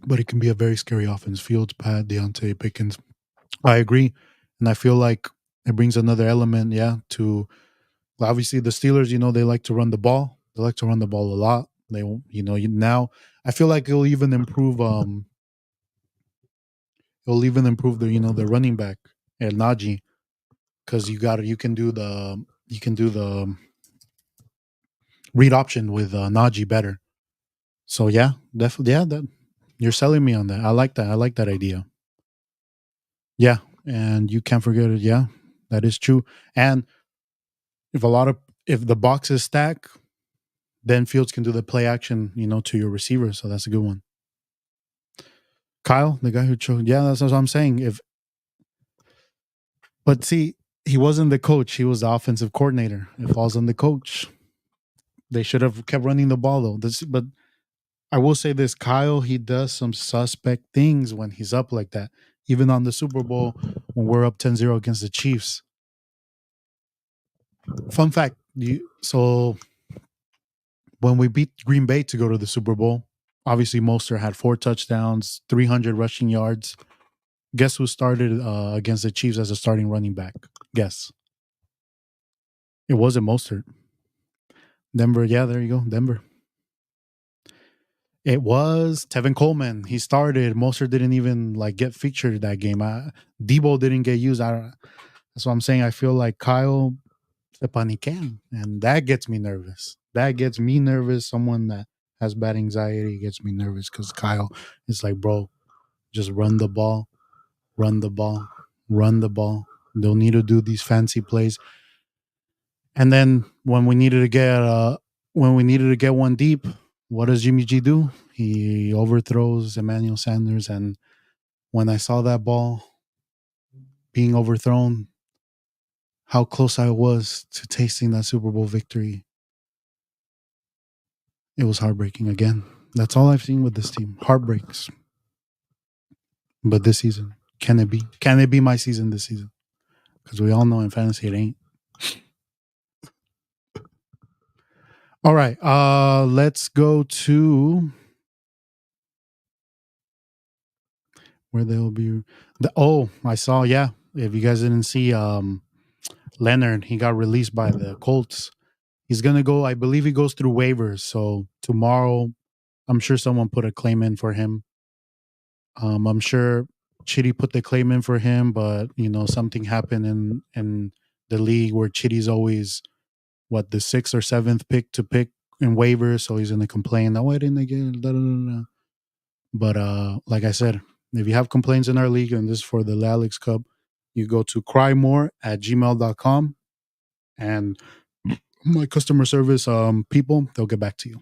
S1: but it can be a very scary offense. Fields, Pat, Deontay, Pickens. I agree, and I feel like it brings another element, yeah, to obviously the Steelers. They like to run the ball. They like to run the ball a lot. They, now I feel like it'll even improve. It'll even improve the running back El Najee, because you can do the read option with Najee better. So yeah, definitely, yeah. That you're selling me on that. I like that. I like that idea. Yeah, and you can't forget it. Yeah, that is true. And if a lot of if the boxes stack, then Fields can do the play action, to your receiver. So that's a good one. Kyle, the guy who chose. Yeah, that's what I'm saying. But see, he wasn't the coach. He was the offensive coordinator. It falls on the coach. They should have kept running the ball though. But I will say this: Kyle, he does some suspect things when he's up like that. Even on the Super Bowl, when we're up 10-0 against the Chiefs. Fun fact: so when we beat Green Bay to go to the Super Bowl, obviously Mostert had 4 touchdowns, 300 rushing yards. Guess who started against the Chiefs as a starting running back? Guess. It wasn't Mostert. Denver. Yeah, there you go. Denver. It was Tevin Coleman. He started. Mostert didn't even get featured that game. Debo didn't get used. That's what I'm saying. I feel like Kyle se paniquean, and that gets me nervous. That gets me nervous. Someone that has bad anxiety gets me nervous because Kyle is like, bro, just run the ball, run the ball, run the ball. Don't need to do these fancy plays. And then when we needed to get one deep, what does Jimmy G do? He overthrows Emmanuel Sanders. And when I saw that ball being overthrown, how close I was to tasting that Super Bowl victory, it was heartbreaking again. That's all I've seen with this team. Heartbreaks. But this season, can it be? Can it be my season this season? Because we all know in fantasy it ain't. All right. Let's go to where they'll be. I saw. Yeah, if you guys didn't see, Leonard, he got released by the Colts. He's gonna go. I believe he goes through waivers. So tomorrow, I'm sure someone put a claim in for him. I'm sure Chitty put the claim in for him, but something happened in the league where Chitty's always the sixth or seventh pick to pick in waivers, so he's gonna complain that why didn't they get da, da, da, da. But like I said, if you have complaints in our league, and this is for the Alex Cup, you go to crymore@gmail.com, and my customer service people, they'll get back to you.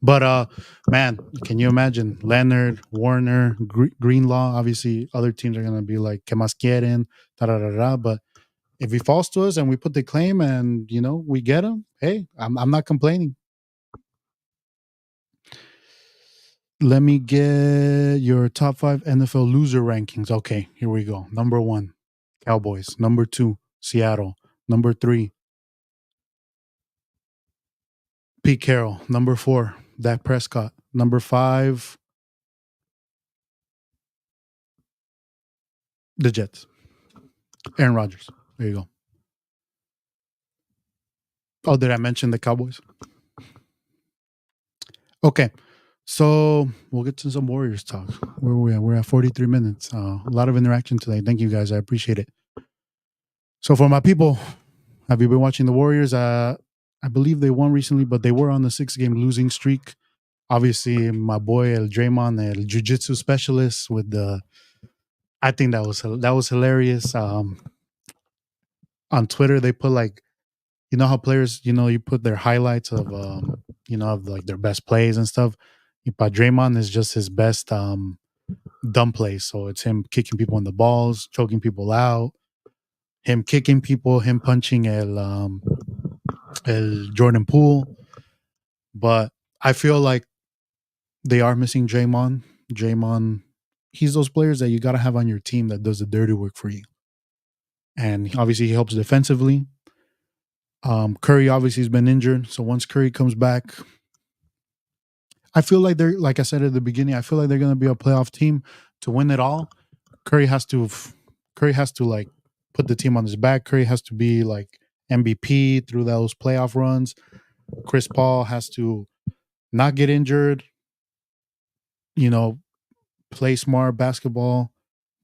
S1: But man, can you imagine Leonard, Warner, Greenlaw? Obviously, other teams are gonna be like, "Que más quieren?" Da da da da. But if he falls to us and we put the claim and we get him, hey, I'm not complaining. Let me get your top 5 NFL loser rankings. Okay, here we go. Number 1, Cowboys. Number 2, Seattle. Number 3, Pete Carroll. Number 4, Dak Prescott. Number 5, the Jets. Aaron Rodgers. There you go. Oh, did I mention the Cowboys? Okay. So we'll get to some Warriors talk. Where are we at? We're at 43 minutes. A lot of interaction today. Thank you guys. I appreciate it. So for my people, have you been watching the Warriors? I believe they won recently, but they were on the 6-game losing streak. Obviously, my boy El Draymond, El Jiu-Jitsu specialist, with the. I think that was hilarious. On Twitter, they put how players, you put their highlights of of their best plays and stuff. But Draymond is just his best dumb plays. So it's him kicking people in the balls, choking people out, him kicking people, him punching El Jordan Poole. But I feel like they are missing Draymond. Draymond, he's those players that you got to have on your team that does the dirty work for you. And obviously, he helps defensively. Curry obviously has been injured. So once Curry comes back, I feel like they're, like I said at the beginning, I feel like they're going to be a playoff team to win it all. Curry has to Curry has to like put the team on his back. Curry has to be like MVP through those playoff runs. Chris Paul has to not get injured, you know, play smart basketball,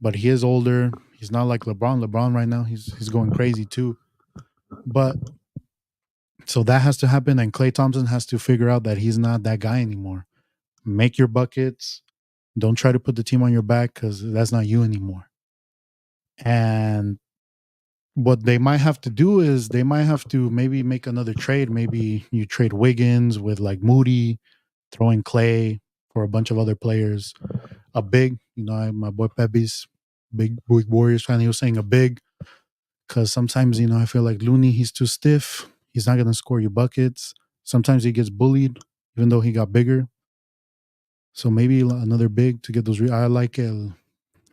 S1: but he is older. He's not like LeBron. LeBron right now, he's going crazy too. But so that has to happen, and Klay Thompson has to figure out that he's not that guy anymore. Make your buckets. Don't try to put the team on your back because that's not you anymore. And what they might have to do is they might have to maybe make another trade. Maybe you trade Wiggins with like Moody, throwing Clay for a bunch of other players. A big, my boy Pepe's big Warriors fan. He was saying a big because sometimes I feel like Looney, he's too stiff. He's not gonna score you buckets. Sometimes he gets bullied, even though he got bigger. So maybe another big to get those. I like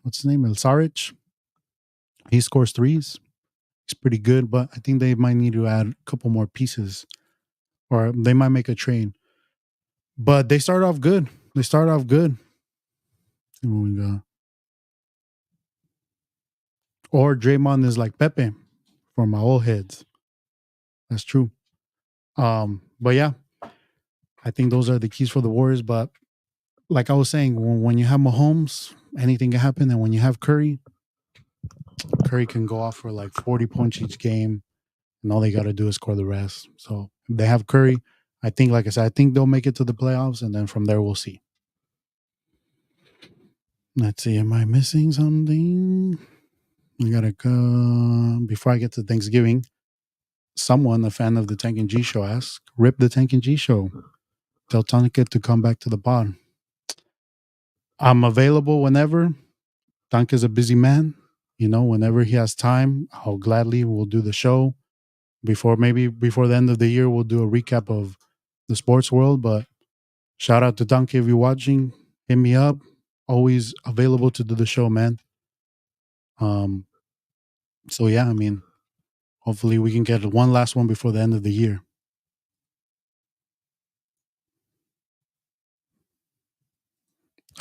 S1: what's his name? El Saric. He scores threes. He's pretty good, but I think they might need to add a couple more pieces, or they might make a trade. But they start off good. They start off good. Or Draymond is like Pepe for my old heads. That's true. But yeah, I think those are the keys for the Warriors. But like I was saying, when you have Mahomes, anything can happen. And when you have Curry, Curry can go off for like 40 points each game, and all they got to do is score the rest. So if they have Curry, I think, like I said, I think they'll make it to the playoffs, and then from there we'll see. Let's see. Am I missing something? I gotta go before I get to Thanksgiving. Someone, a fan of the Tank and G show, asked, "Rip the Tank and G show. Tell Tonica to come back to the pod." I'm available whenever. Tank is a busy man. Whenever he has time, I'll gladly will do the show. Maybe before the end of the year, we'll do a recap of the sports world. But shout out to Tank if you're watching. Hit me up. Always available to do the show, man. Um. So yeah, I mean, hopefully we can get one last one before the end of the year.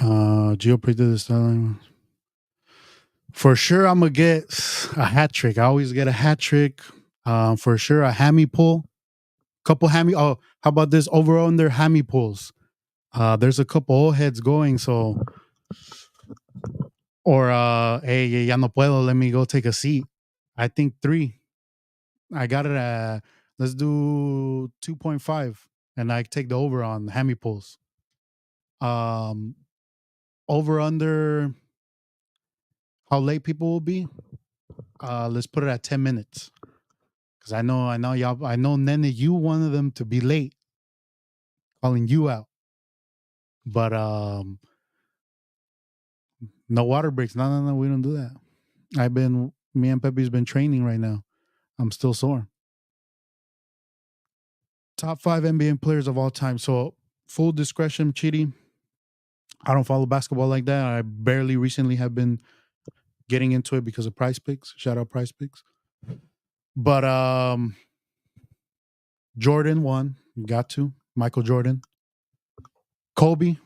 S1: Gio predicted this time. For sure, I'm gonna get a hat trick. I always get a hat trick. For sure, a hammy pull. Couple hammy. Oh, how about this over under hammy pulls? There's a couple old heads going. So, or hey, ya no puedo. Let me go take a seat. I think 3. I got it at. Let's do 2.5, and I take the over on hammy pulls. Um, Over under how late people will be. Let's put it at 10 minutes. Because I know y'all, I know Nene, you wanted them to be late, calling you out. But no water breaks. No, we don't do that. Me and Pepe's been training right now. I'm still sore. Top 5 NBA players of all time. So full discretion, Chidi. I don't follow basketball like that. I barely recently have been getting into it because of Price Picks. Shout out Price Picks. But Jordan 1, got to. Michael Jordan. Kobe,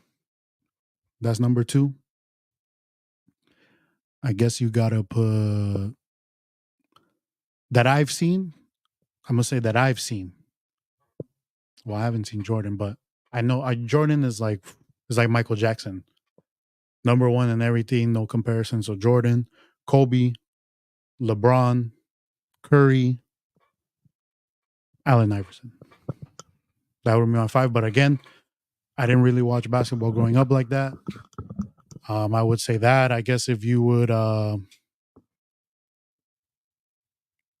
S1: that's number 2. I guess you gotta put that I've seen. I'm gonna say that I've seen. Well, I haven't seen Jordan, but I know Jordan is like Michael Jackson, number 1 in everything, no comparison. So Jordan, Kobe, LeBron, Curry, Allen Iverson. That would be my 5. But again, I didn't really watch basketball growing up like that. I would say that. I guess if you would,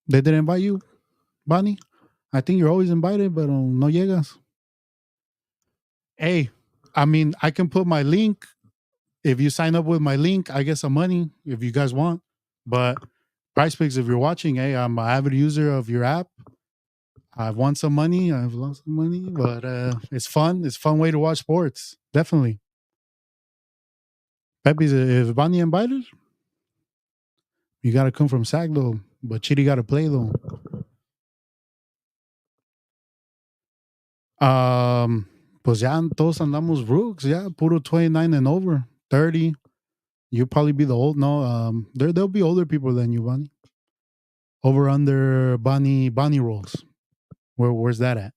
S1: they didn't invite you, Bonnie. I think you're always invited, but no llegas. Hey, I mean, I can put my link. If you sign up with my link, I get some money if you guys want. But Price Picks, if you're watching, hey, I'm an avid user of your app. I've won some money. I've lost some money, but it's fun. It's a fun way to watch sports. Definitely. Pepe's, if Bonnie invited, you got to come from SAG though. But Chitty got to play though. Pues ya todos andamos rooks, yeah, puro 29 and over, 30. You'll probably be the old. No, there'll be older people than you, Bonnie. Over under Bonnie rolls. Where's that at?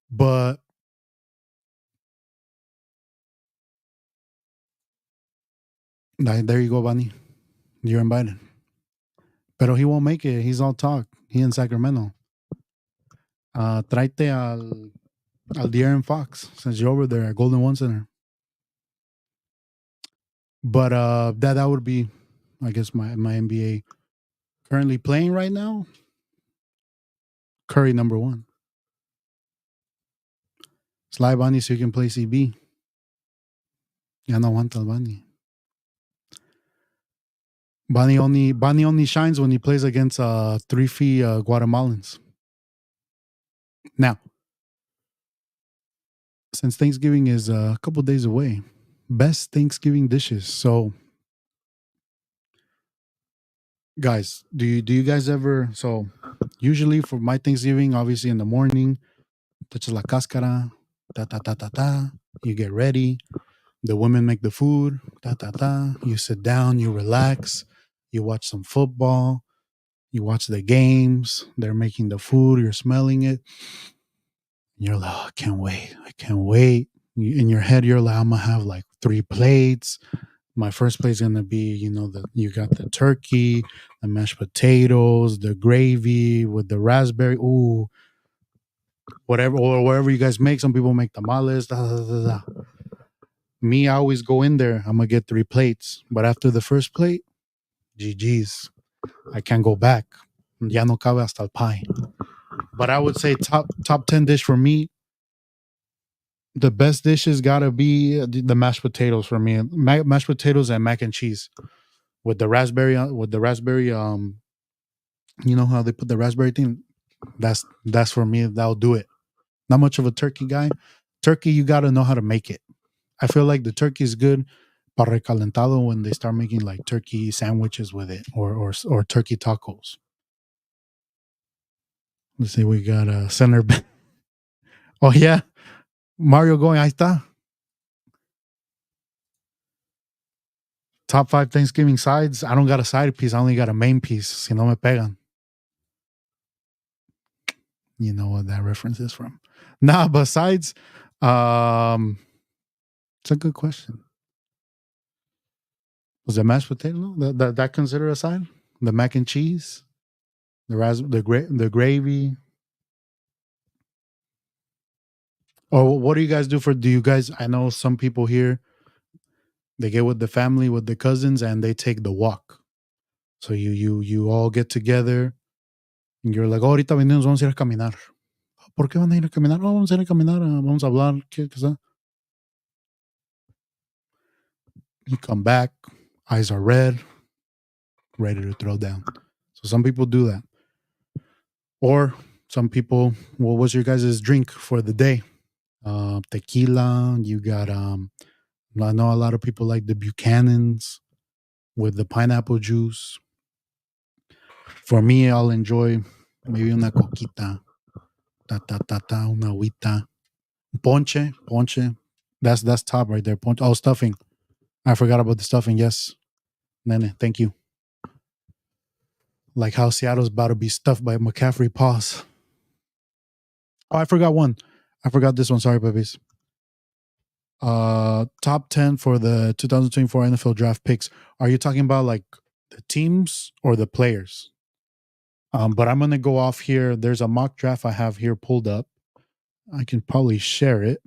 S1: But there you go, Bonnie. You're invited. Pero he won't make it. He's all talk. He in Sacramento. Tráete al De'Aaron Fox since you're over there at Golden One Center. But that would be, I guess, my NBA currently playing right now. Curry number one. Slide Bunny so you can play CB. Ya no aguanta el Bunny. Bunny only shines when he plays against 3 feet Guatemalans. Now, since Thanksgiving is a couple days away, best Thanksgiving dishes. So, guys, do you guys ever? So, usually for my Thanksgiving, obviously in the morning, touches la cáscara, ta ta ta ta ta. You get ready. The women make the food, ta ta ta. You sit down, you relax, you watch some football, you watch the games. They're making the food, you're smelling it. You're like, oh, I can't wait. I can't wait. In your head, you're like, I'm gonna have like 3 plates. My first plate is gonna be, you got the turkey, the mashed potatoes, the gravy with the raspberry. Ooh, whatever, or whatever you guys make. Some people make tamales. Da, da, da, da. Me, I always go in there. I'm gonna get 3 plates, but after the first plate, GG's. I can't go back. Ya no cabe hasta el pie. But I would say top 10 dish for me. The best dishes gotta be the mashed potatoes for me. Mashed potatoes and mac and cheese with the raspberry. You know how they put the raspberry thing. That's for me. That'll do it. Not much of a turkey guy. Turkey, you gotta know how to make it. I feel like the turkey is good para recalentado when they start making like turkey sandwiches with it or turkey tacos. Let's see, we got a center. Oh yeah, Mario going. Ahí está. Top 5 Thanksgiving sides. I don't got a side piece. I only got a main piece. Si no me pegan. You know what that reference is from. Nah, besides, it's a good question. Was it mashed potato? No? That considered a side? The mac and cheese, the gravy. Or what do you guys do for? Do you guys? I know some people here. They get with the family, with the cousins, and they take the walk. So you all get together, and you're like, oh, ahorita venimos, vamos a ir a caminar. ¿Por qué van a ir a caminar? No, vamos a ir a caminar, vamos a hablar. ¿Qué está? You come back, eyes are red, ready to throw down. So some people do that. Or some people, what was your guys' drink for the day? Tequila. You got I know a lot of people like the Buchanan's with the pineapple juice. For me, I'll enjoy maybe una coquita, una agüita, ponche. That's top right there. Ponche. Oh, stuffing. I forgot about the stuffing. Yes, Nene, thank you. Like how Seattle's about to be stuffed by McCaffrey paws. Oh, I forgot one. I forgot this one. Sorry, puppies. Top 10 for the 2024 NFL draft picks. Are you talking about like the teams or the players? But I'm gonna go off here. There's a mock draft I have here pulled up. I can probably share it.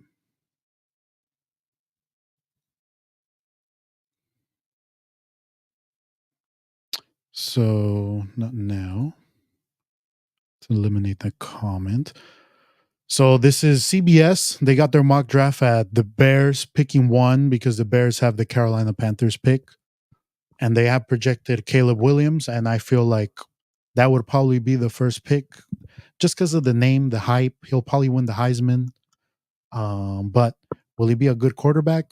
S1: So not now. To eliminate that comment. So this is CBS. They got their mock draft at the Bears picking 1 because the Bears have the Carolina Panthers pick. And they have projected Caleb Williams. And I feel like that would probably be the first pick just because of the name, the hype. He'll probably win the Heisman. But will he be a good quarterback?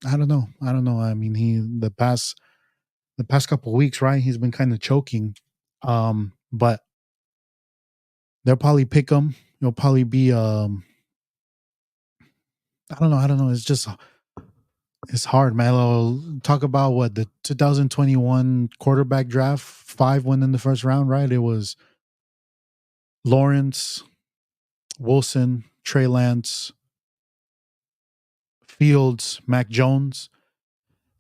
S1: I don't know. I mean, the past couple of weeks, right? He's been kind of choking. But they'll probably pick him. He'll probably be I don't know. I don't know. It's just it's hard, man. Talk about what the 2021 quarterback draft. Five went in the first round, right? It was Lawrence, Wilson, Trey Lance, Fields, Mac Jones,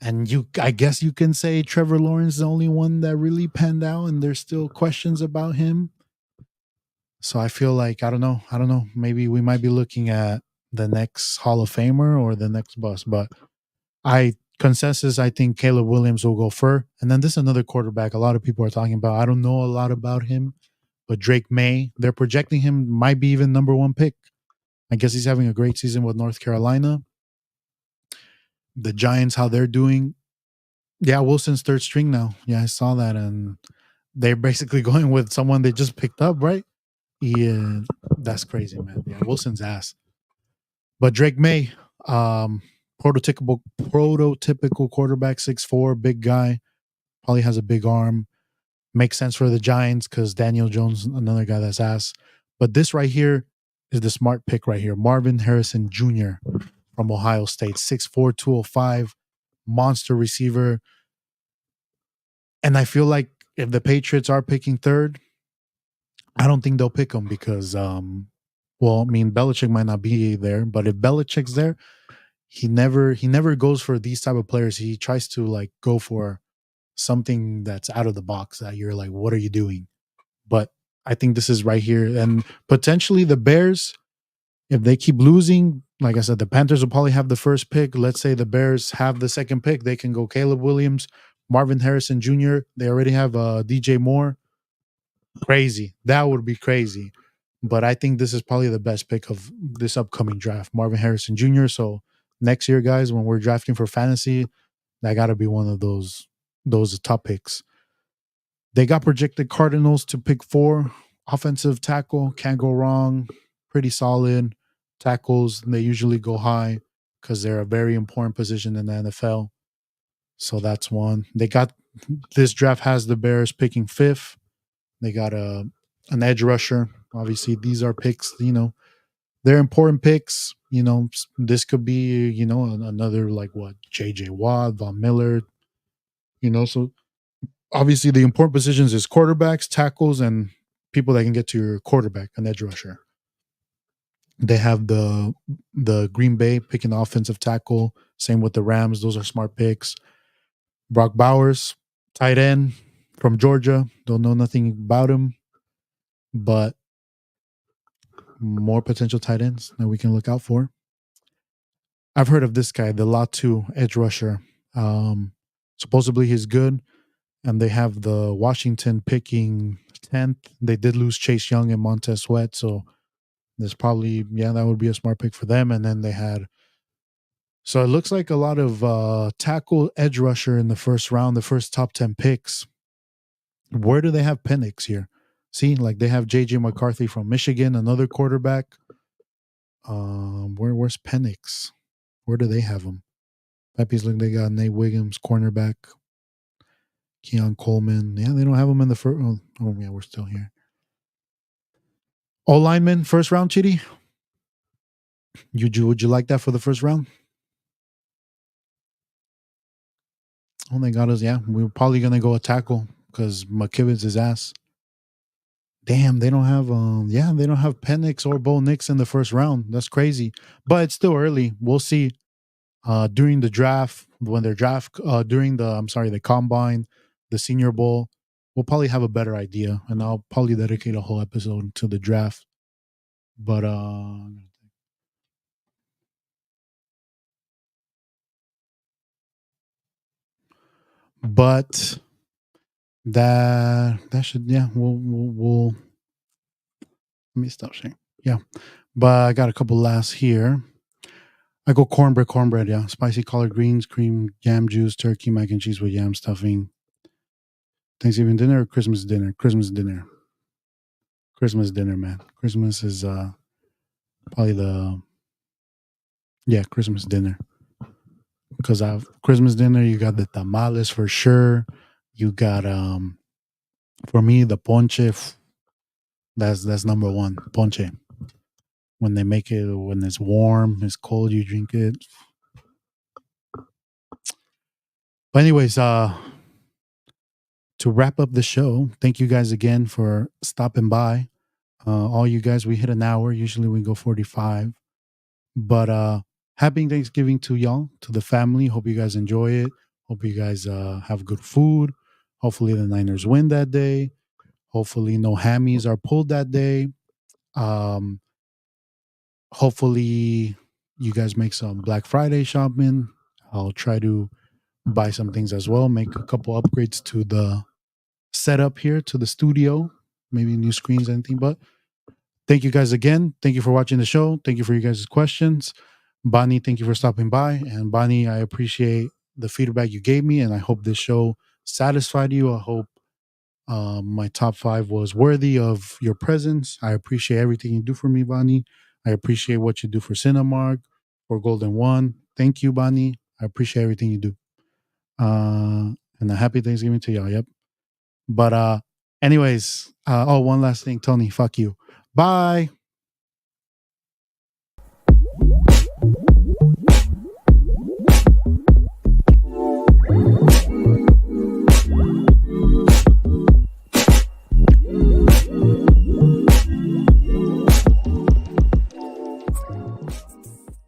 S1: and you. I guess you can say Trevor Lawrence is the only one that really panned out, and there's still questions about him. So I feel like I don't know. I don't know. Maybe we might be looking at the next Hall of Famer or the next bust, but I consensus, I think Caleb Williams will go first. And then this is another quarterback a lot of people are talking about. I don't know a lot about him, but Drake May, they're projecting him might be even number one pick. I guess he's having a great season with North Carolina. The Giants, how they're doing. Yeah, Wilson's third string now. Yeah, I saw that. And they're basically going with someone they just picked up, right? Yeah, that's crazy, man. Yeah, Wilson's ass. But Drake May, um, prototypical quarterback, 6'4", big guy, probably has a big arm. Makes sense for the Giants because Daniel Jones, another guy that's ass. But this right here is the smart pick right here. Marvin Harrison Jr. from Ohio State, 6'4", 205, monster receiver. And I feel like if the Patriots are picking third, I don't think they'll pick him because, well, I mean, Belichick might not be there, but if Belichick's there, he never goes for these type of players. He tries to like go for something that's out of the box that you're like, what are you doing? But I think this is right here. And potentially the Bears, if they keep losing, like I said, the Panthers will probably have the first pick. Let's say the Bears have the second pick. They can go Caleb Williams, Marvin Harrison Jr. They already have DJ Moore. Crazy. That would be crazy. But I think this is probably the best pick of this upcoming draft, Marvin Harrison Jr. So next year, guys, when we're drafting for fantasy, that got to be one of those top picks. They got projected Cardinals to pick 4. Offensive tackle, can't go wrong. Pretty solid. Tackles, they usually go high because they're a very important position in the NFL. So that's one. They got this draft has the Bears picking 5th. They got an edge rusher. Obviously, these are picks, they're important picks. This could be, another like what, JJ Watt, Von Miller, so obviously the important positions is quarterbacks, tackles, and people that can get to your quarterback, an edge rusher. They have the Green Bay picking the offensive tackle. Same with the Rams. Those are smart picks. Brock Bowers, tight end from Georgia. Don't know nothing about him, but more potential tight ends that we can look out for. I've heard of this guy, the Latu edge rusher. Supposedly he's good, and they have the Washington picking 10th. They did lose Chase Young and Montez Sweat, so there's probably, that would be a smart pick for them. And then they had, so it looks like a lot of tackle edge rusher in the first round, the first top 10 picks. Where do they have Penix here? See, like they have JJ McCarthy from Michigan, another quarterback. Where's Penix? Where do they have him? Pepe's look, they got Nate Wiggins, cornerback. Keon Coleman. Yeah, they don't have him in the first. Oh yeah, we're still here. All linemen, first round, Chitty. Would you like that for the first round? Oh, they got us. Yeah, we're probably gonna go a tackle because McKibben's his ass. Damn, they don't have they don't have Penix or Bo Nix in the first round. That's crazy. But it's still early. We'll see. During the draft, when they're during the combine, the Senior Bowl, we'll probably have a better idea, and I'll probably dedicate a whole episode to the draft. But but that should, yeah, we'll let me stop sharing. Yeah, but I got a couple last here. I go cornbread, yeah. Spicy collard greens, cream, yam juice, turkey, mac and cheese with yam stuffing. Thanksgiving dinner or Christmas dinner? Christmas dinner. Christmas dinner, man. Christmas is probably Christmas dinner. Because Christmas dinner, you got the tamales for sure. You got for me the ponche. That's number one, ponche. when they make it, when it's warm, it's cold, you drink it. But anyways, to wrap up the show, thank you guys again for stopping by. All you guys, we hit an hour. Usually we go 45. But happy Thanksgiving to y'all, to the family. Hope you guys enjoy it. Hope you guys have good food. Hopefully the Niners win that day. Hopefully no hammies are pulled that day. Um, hopefully you guys make some Black Friday shopping. I'll try to buy some things as well, make a couple upgrades to the setup here, to the studio, maybe new screens, anything. But thank you guys again. Thank you for watching the show. Thank you for you guys' questions. Bonnie, thank you for stopping by. And Bonnie, I appreciate the feedback you gave me, and I hope this show satisfied you. I hope my top five was worthy of your presence. I appreciate everything you do for me, Bonnie. I appreciate what you do for Cinemark, for Golden One. Thank you, Bonnie. I appreciate everything you do. And a happy Thanksgiving to y'all. Yep. But anyways, oh, one last thing, Tony. Fuck you. Bye.